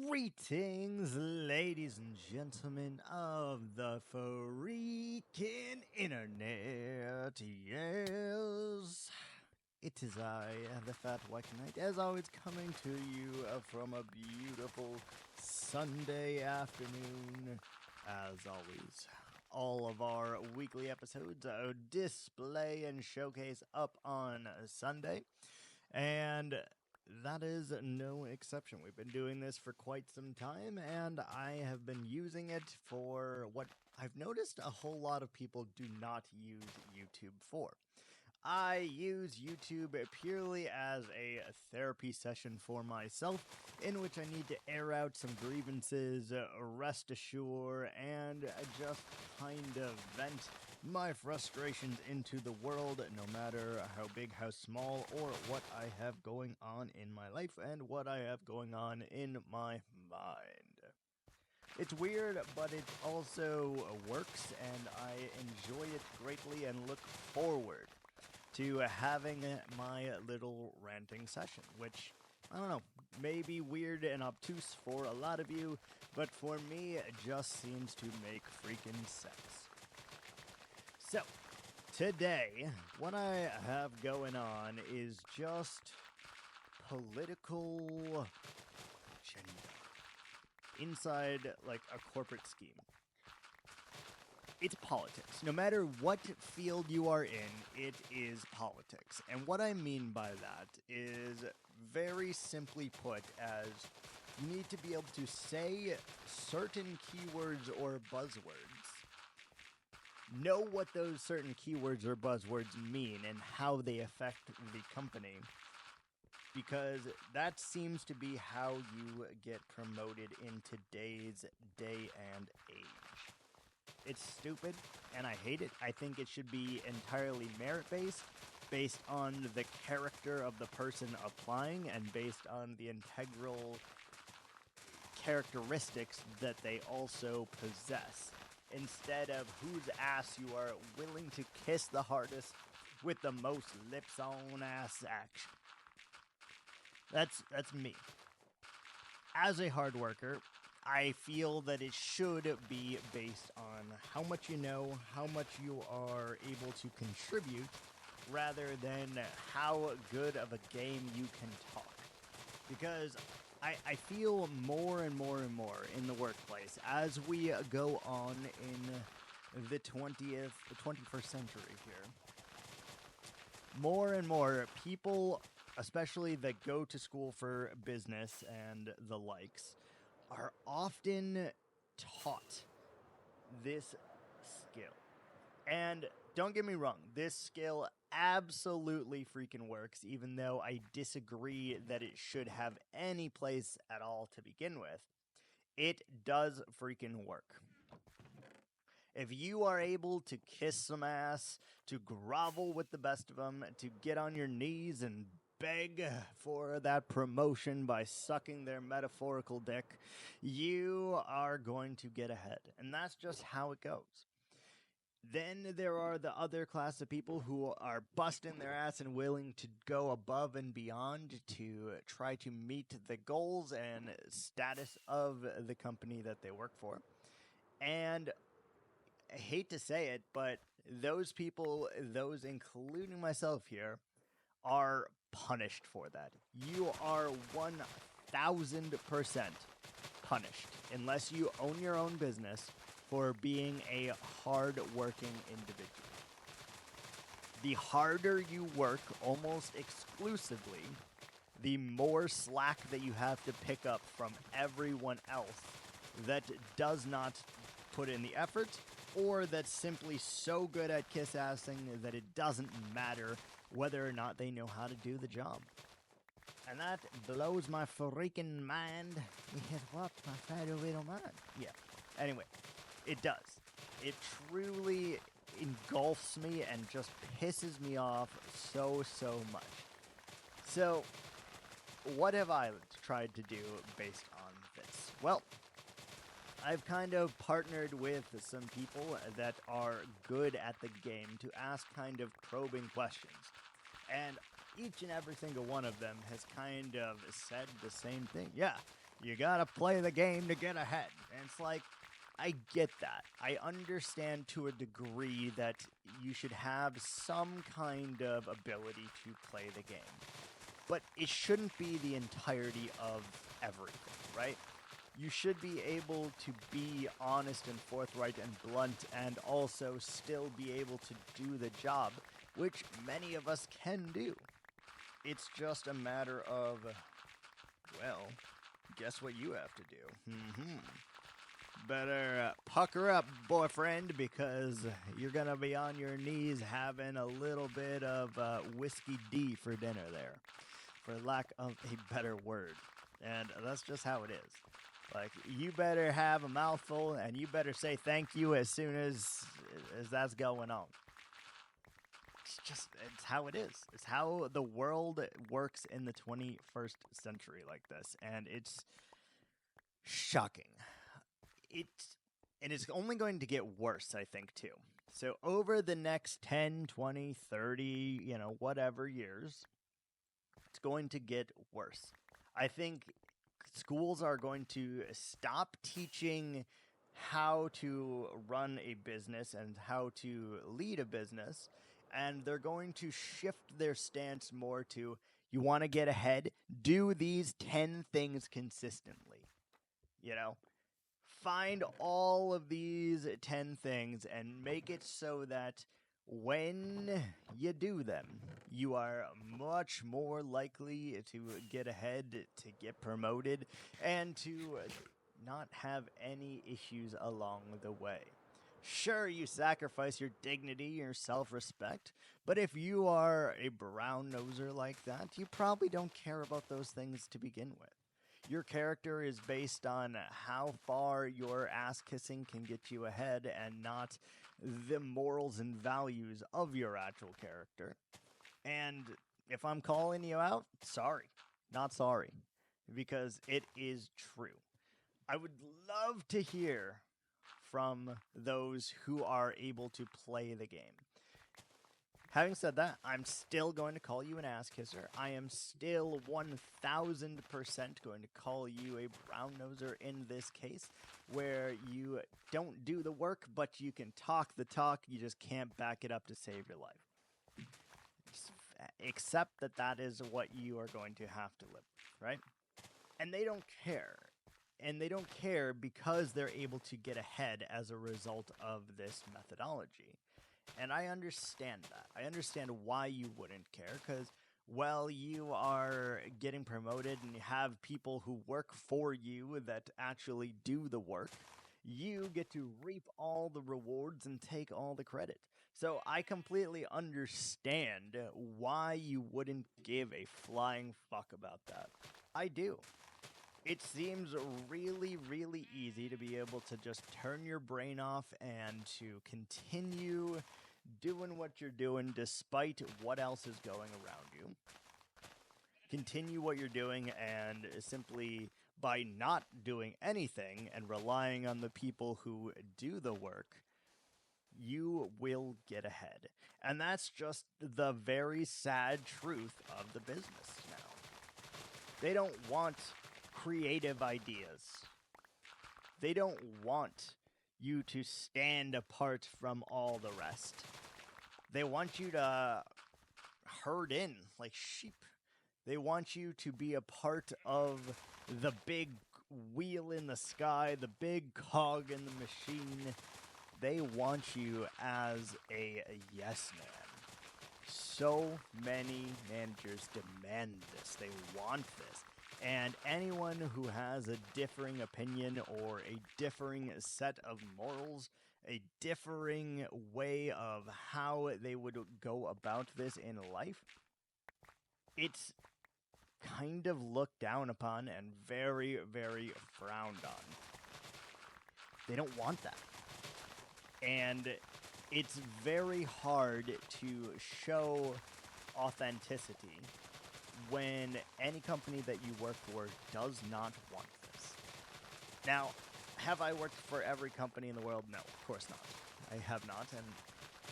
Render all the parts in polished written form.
Greetings, ladies and gentlemen of the freaking internet. Yes, it is I, the fatwikingknight, as always, coming to you from a beautiful Sunday afternoon. As always, all of our weekly episodes display and showcase up on Sunday. And that is no exception. We've been doing this for quite some time, and I have been using it for what I've noticed a whole lot of people do not use YouTube for. I use YouTube purely as a therapy session for myself, in which I need to air out some grievances, rest assure, and just kind of vent my frustrations into the world, no matter how big, how small, or what I have going on in my life and what I have going on in my mind. It's weird, but it also works, and I enjoy it greatly and look forward to having my little ranting session, which, I don't know, may be weird and obtuse for a lot of you, but for me, it just seems to make freaking sense. So, today, what I have going on is just political agenda inside, like, a corporate scheme. It's politics. No matter what field you are in, it is politics. And what I mean by that is, very simply put, as you need to be able to say certain keywords or buzzwords, know what those certain keywords or buzzwords mean and how they affect the company, because that seems to be how you get promoted in today's day and age. It's stupid, and I hate it. I think it should be entirely merit-based, based on the character of the person applying, and based on the integral characteristics that they also possess, instead of whose ass you are willing to kiss the hardest with the most lips on ass action. That's me. As a hard worker, I feel that it should be based on how much you know, how much you are able to contribute, rather than how good of a game you can talk. Because I feel more and more and more in the workplace as we go on in the 21st century here. More and more people, especially that go to school for business and the likes, are often taught this skill. And don't get me wrong, this skill absolutely freaking works, even though I disagree that it should have any place at all to begin with. It does freaking work. If you are able to kiss some ass, to grovel with the best of them, to get on your knees and beg for that promotion by sucking their metaphorical dick, you are going to get ahead. And that's just how it goes. Then there are the other class of people who are busting their ass and willing to go above and beyond to try to meet the goals and status of the company that they work for. And I hate to say it, but those people, those including myself here, are punished for that. You are 1,000% punished unless you own your own business for being a hard-working individual. The harder you work, almost exclusively, the more slack that you have to pick up from everyone else that does not put in the effort, or that's simply so good at kiss-assing that it doesn't matter whether or not they know how to do the job. And that blows my freaking mind. It what? My fat little mind. Yeah. Anyway, it does. It truly engulfs me and just pisses me off so much. So, what have I tried to do based on this? Well, I've kind of partnered with some people that are good at the game to ask kind of probing questions. And each and every single one of them has kind of said the same thing. Yeah, you gotta play the game to get ahead. And it's like, I get that. I understand to a degree that you should have some kind of ability to play the game. But it shouldn't be the entirety of everything, right? You should be able to be honest and forthright and blunt and also still be able to do the job, which many of us can do. It's just a matter of, well, guess what you have to do? Better pucker up, boyfriend, because you're going to be on your knees having a little bit of whiskey D for dinner there, for lack of a better word. And that's just how it is. Like, you better have a mouthful, and you better say thank you as soon as that's going on. It's how it is. It's how the world works in the 21st century like this, and it's shocking. And it's only going to get worse, I think, too. So over the next 10, 20, 30, whatever years, it's going to get worse. I think schools are going to stop teaching how to run a business and how to lead a business, and they're going to shift their stance more to, you want to get ahead, do these 10 things consistently. Find all of these 10 things and make it so that when you do them, you are much more likely to get ahead, to get promoted, and to not have any issues along the way. Sure, you sacrifice your dignity, your self-respect, but if you are a brown-noser like that, you probably don't care about those things to begin with. Your character is based on how far your ass-kissing can get you ahead and not the morals and values of your actual character. And if I'm calling you out, sorry. Not sorry. Because it is true. I would love to hear from those who are able to play the game. Having said that, I'm still going to call you an ass kisser. I am still 1,000% going to call you a brown noser in this case, where you don't do the work, but you can talk the talk, you just can't back it up to save your life. Just accept that is what you are going to have to live with, right? And they don't care. And they don't care because they're able to get ahead as a result of this methodology. And I understand that. I understand why you wouldn't care, because, well, you are getting promoted and you have people who work for you that actually do the work. You get to reap all the rewards and take all the credit. So I completely understand why you wouldn't give a flying fuck about that. I do. It seems really, really easy to be able to just turn your brain off and to continue doing what you're doing despite what else is going around you. Continue what you're doing, and simply by not doing anything and relying on the people who do the work, you will get ahead. And that's just the very sad truth of the business now. They don't want creative ideas. They don't want you to stand apart from all the rest. They want you to herd in like sheep. They want you to be a part of the big wheel in the sky, the big cog in the machine. They want you as a yes man. So many managers demand this. They want this. And anyone who has a differing opinion or a differing set of morals, a differing way of how they would go about this in life, it's kind of looked down upon and very, very frowned on. They don't want that. And it's very hard to show authenticity when any company that you work for does not want this. Now, have I worked for every company in the world? No, of course not. I have not, and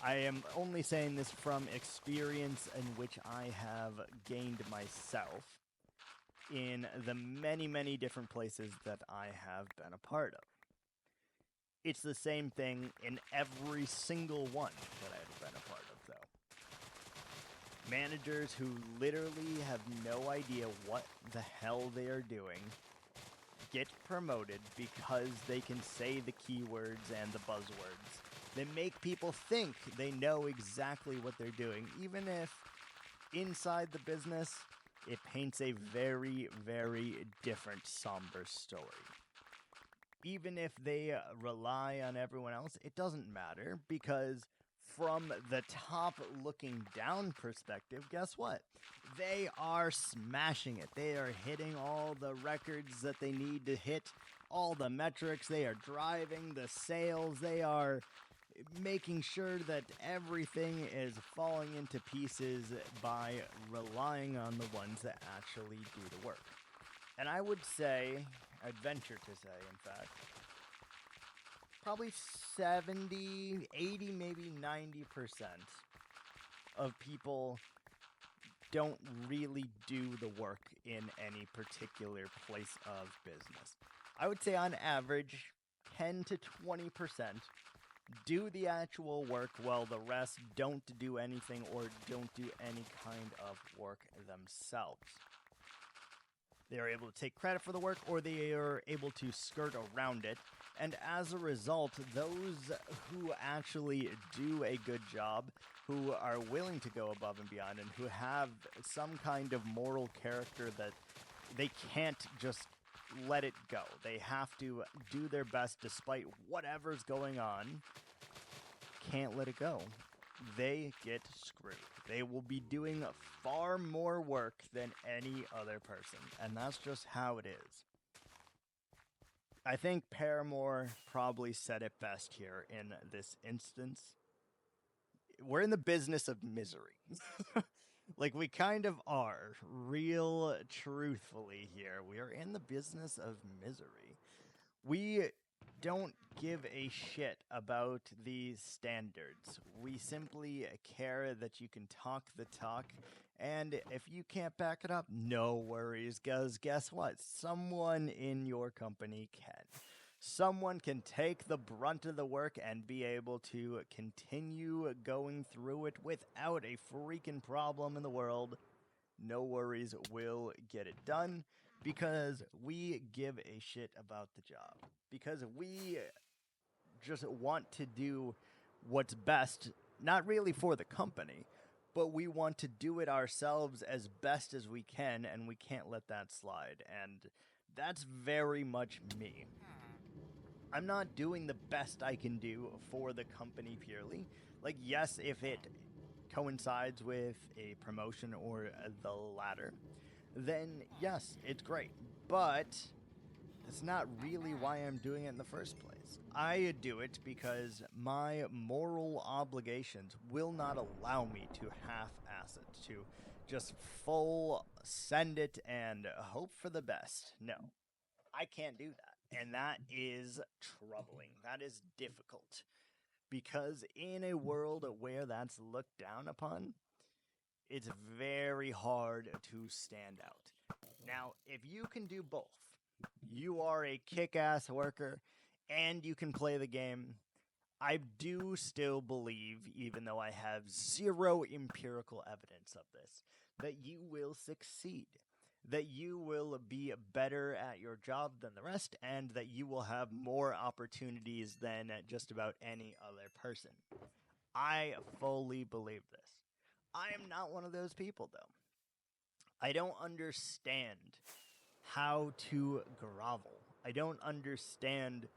I am only saying this from experience in which I have gained myself in the many, many different places that I have been a part of. It's the same thing in every single one that I've been a part of, though. Managers who literally have no idea what the hell they are doing get promoted because they can say the keywords and the buzzwords. They make people think they know exactly what they're doing, even if inside the business it paints a very, very different, somber story. Even if they rely on everyone else, it doesn't matter, because from the top looking down perspective, guess what? They are smashing it. They are hitting all the records that they need to hit, all the metrics. They are driving the sales. They are making sure that everything is falling into pieces by relying on the ones that actually do the work. And I would say, I'd venture to say, in fact, probably 70, 80, maybe 90% of people don't really do the work in any particular place of business. I would say on average, 10 to 20% do the actual work while the rest don't do anything or don't do any kind of work themselves. They are able to take credit for the work, or they are able to skirt around it. And as a result, those who actually do a good job, who are willing to go above and beyond, and who have some kind of moral character that they can't just let it go. They have to do their best despite whatever's going on. Can't let it go. They get screwed. They will be doing far more work than any other person, and that's just how it is. I think Paramore probably said it best here in this instance. We're in the business of misery. Like, we kind of are, real truthfully here. We are in the business of misery. We don't give a shit about these standards. We simply care that you can talk the talk, and if you can't back it up, no worries, because guess what? Someone in your company can. Someone can take the brunt of the work and be able to continue going through it without a freaking problem in the world. No worries, we'll get it done. Because we give a shit about the job. Because we just want to do what's best, not really for the company, but we want to do it ourselves as best as we can, and we can't let that slide. And that's very much me. I'm not doing the best I can do for the company purely. Like, yes, if it coincides with a promotion or the latter, then yes, it's great. But it's not really why I'm doing it in the first place. I do it because my moral obligations will not allow me to half-ass it, to just full send it and hope for the best. No, I can't do that. And that is troubling. That is difficult. Because in a world where that's looked down upon, it's very hard to stand out. Now, if you can do both, you are a kick-ass worker, and you can play the game, I do still believe, even though I have zero empirical evidence of this, that you will succeed. That you will be better at your job than the rest, and that you will have more opportunities than just about any other person. I fully believe this. I am not one of those people, though. I don't understand how to grovel. I don't understand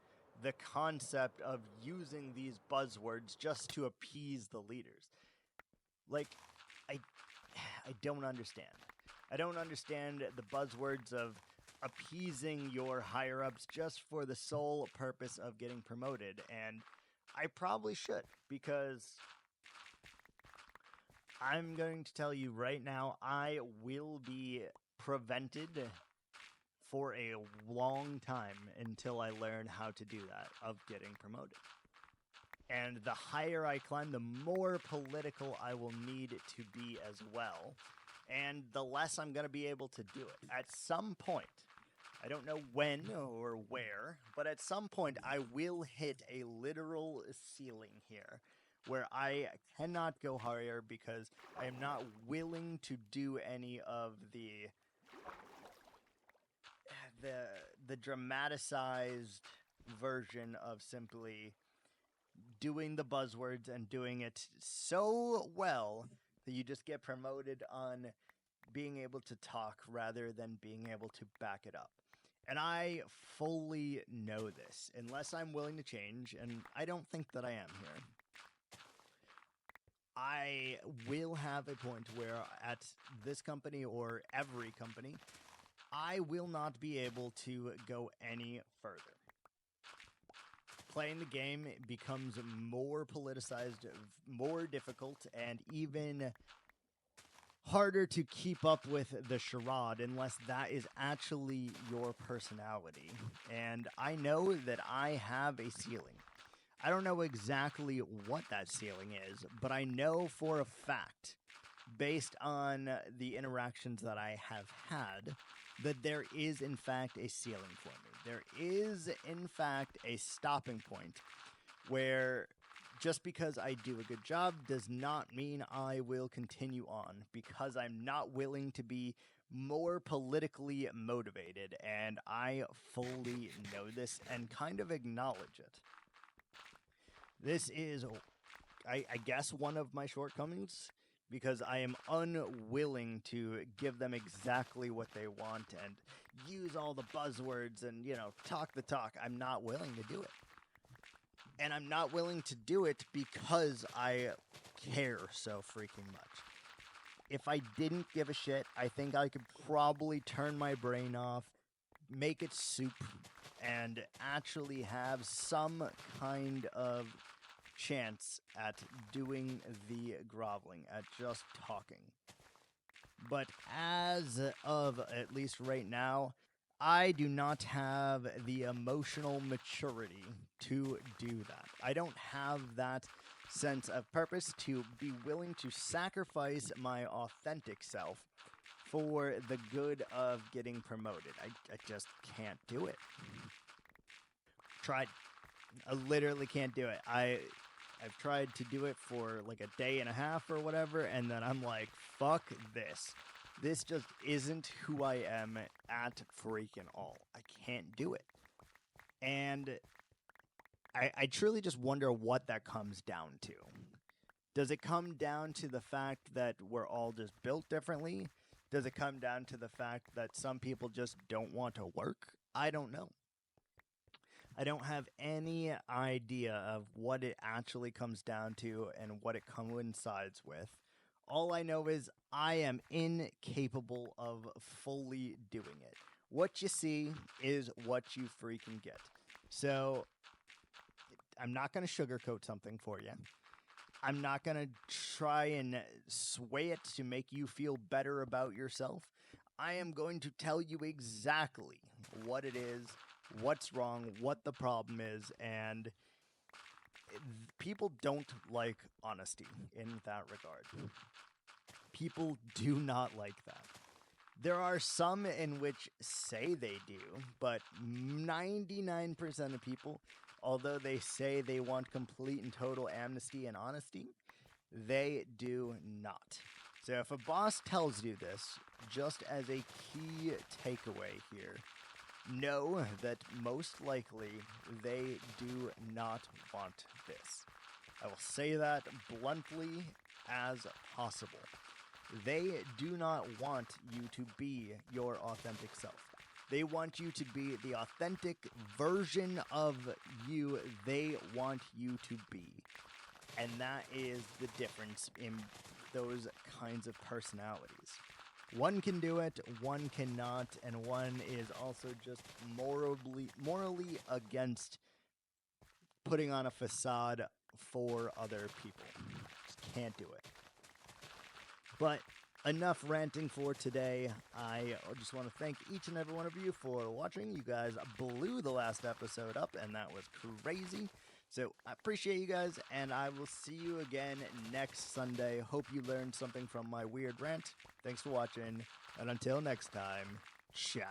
the concept of using these buzzwords just to appease the leaders. Like, I don't understand. I don't understand the buzzwords of appeasing your higher-ups just for the sole purpose of getting promoted, and I probably should, because I'm going to tell you right now, I will be prevented for a long time until I learn how to do that, of getting promoted. And the higher I climb, the more political I will need to be as well. And the less I'm going to be able to do it. At some point, I don't know when or where, but at some point I will hit a literal ceiling here where I cannot go higher because I am not willing to do any of the dramatized version of simply doing the buzzwords and doing it so well that you just get promoted on being able to talk rather than being able to back it up. And I fully know this, unless I'm willing to change, and I don't think that I am here. I will have a point where at this company or every company, I will not be able to go any further. Playing the game becomes more politicized, more difficult, and even harder to keep up with the charade unless that is actually your personality. And I know that I have a ceiling. I don't know exactly what that ceiling is, but I know for a fact, based on the interactions that I have had, that there is in fact a ceiling for me. There is in fact a stopping point where just because I do a good job does not mean I will continue on, because I'm not willing to be more politically motivated, and I fully know this and kind of acknowledge it. This is, I guess, one of my shortcomings, because I am unwilling to give them exactly what they want and use all the buzzwords and, talk the talk. I'm not willing to do it. And I'm not willing to do it because I care so freaking much. If I didn't give a shit, I think I could probably turn my brain off, make it soup, and actually have some kind of chance at doing the groveling, at just talking. But as of at least right now, I do not have the emotional maturity to do that. I don't have that sense of purpose to be willing to sacrifice my authentic self for the good of getting promoted. I just can't do it. Tried. I literally can't do it. I've tried to do it for like a day and a half or whatever, and then I'm like, fuck this. This just isn't who I am at freaking all. I can't do it. And I truly just wonder what that comes down to. Does it come down to the fact that we're all just built differently? Does it come down to the fact that some people just don't want to work? I don't know. I don't have any idea of what it actually comes down to and what it coincides with. All I know is I am incapable of fully doing it. What you see is what you freaking get. So I'm not going to sugarcoat something for you. I'm not going to try and sway it to make you feel better about yourself. I am going to tell you exactly what it is, what's wrong, what the problem is, and people don't like honesty in that regard. People do not like that. There are some in which say they do, but 99% of people, although they say they want complete and total amnesty and honesty, they do not. So if a boss tells you this, just as a key takeaway here, know that most likely they do not want this. I will say that bluntly as possible. They do not want you to be your authentic self. They want you to be the authentic version of you they want you to be. And that is the difference in those kinds of personalities. One can do it, one cannot, and one is also just morally against putting on a facade for other people. Just can't do it. But enough ranting for today. I just want to thank each and every one of you for watching. You guys blew the last episode up, and that was crazy. So I appreciate you guys, and I will see you again next Sunday. Hope you learned something from my weird rant. Thanks for watching, and until next time, ciao.